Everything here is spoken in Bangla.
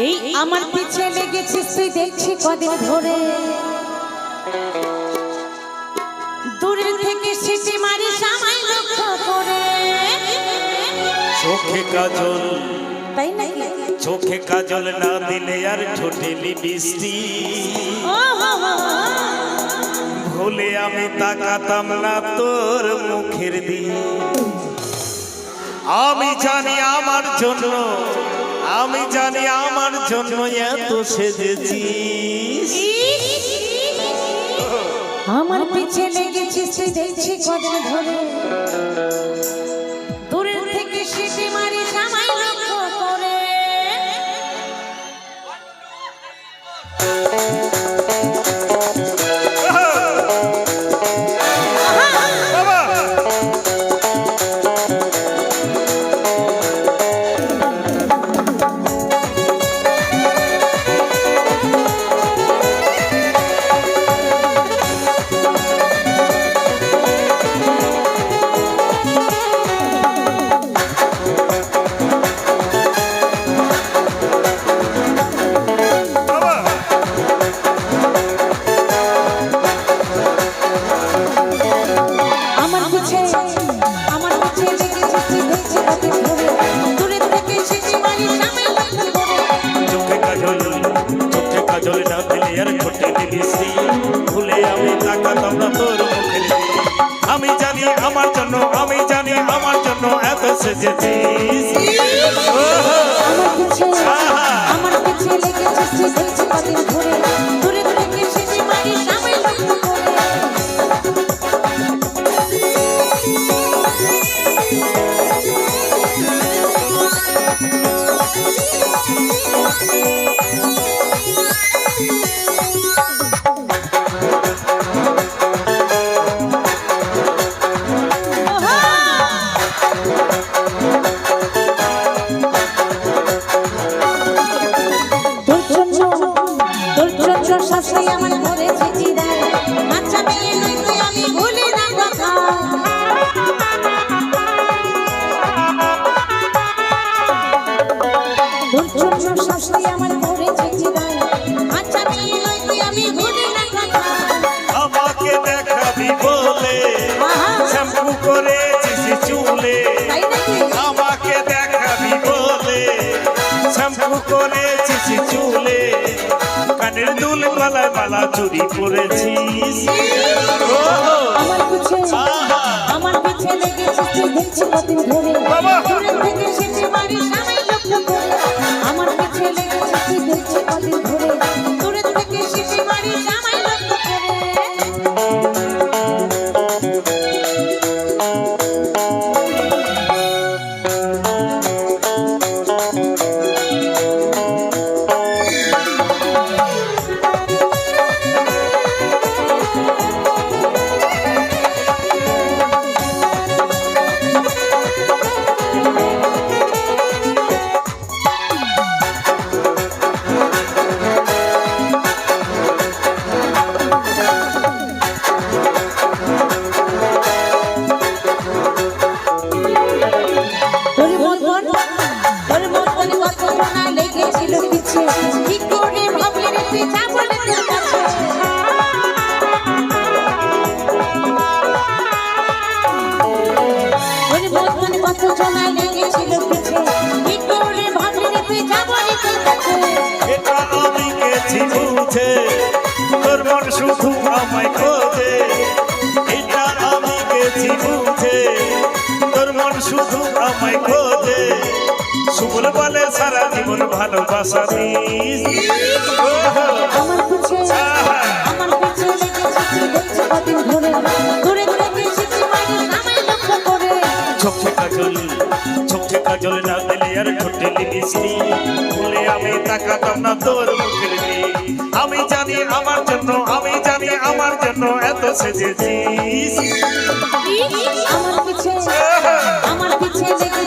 এই আমার পিছে লেগেছিস তুই দেখছি কদিন ধরে, দূরে থেকে সিটি মারিস আমায় লক্ষ্য করে। চোখে কাজল, তাই নাকি? চোখে কাজল না দিলে আর ঠোঁটে লিপস্টি, ভুলে আমি তাকাতাম না তোর মুখের দিকে। আমি জানি আমার জন্য, আমি জানি আমার জন্য এত সেজেছিস। আমার পিছে লেগেছিস তুই দেখছি কদিন ধরে, দূরে থেকে সিটি মারিস আমায় লক্ষ্য করে। ভুলে আমি তাকাতাম না তোর মুখের দিকে। আমি জানি আমার জন্য, আমি জানি আমার জন্য এত সেজেছিস। আমার পিছে লেগেছিস তুই দেখছি কদিন ধরে, দূরে থেকে সিটি মারিস আমায় লক্ষ্য করে। শাস্তি আমার ধরেছে জিদার, আচ্ছা মেয়ে নই তুই আমি ভুলি না কথা। দুর্জন্য শাস্তি আমার ধরেছে জিদার, আচ্ছা মেয়ে নই তুই আমি ভুলি না কথা। আমাকে দেখাবি বলে শ্যাম্পু করেছিস চুলে, আমাকে দেখাবি বলে শ্যাম্পু করেছিস চুলে, কানের দুল গলায় মালা চুরি করেছিস। আমার পিছে লেগেছিস তুই দেখছি কদিন ধরে, দূরে থেকে সিটি মারিস আমায় লক্ষ্য করে। আমার পিছে লেগেছিস তুই দেখছি কদিন ধরে, দূরে থেকে সিটি মারিস আমায় লক্ষ্য করে। তোর মন শুধু আমায় খোঁজে, এটা আমি গেছি বুঝে, তোর মন শুধু আমায় খোঁজে। সুবল বলে সারা জীবন ভালোবাসা দিস। আমার পিছে লেগেছিস তুই দেখছি কদিন ধরে, দূরে থেকে সিটি মারিস আমায় লক্ষ্য করে। চোখে কাজল, চোখে কাজল না দিলে আর ঠোঁটে লিপস্টি, ভুলে আমি তাকাতাম না তোর মুখের দিকে। আমি জানি আমার জন্য, আমি জানি আমার জন্য এত সেজেছিস। আমার পিছে লেগেছিস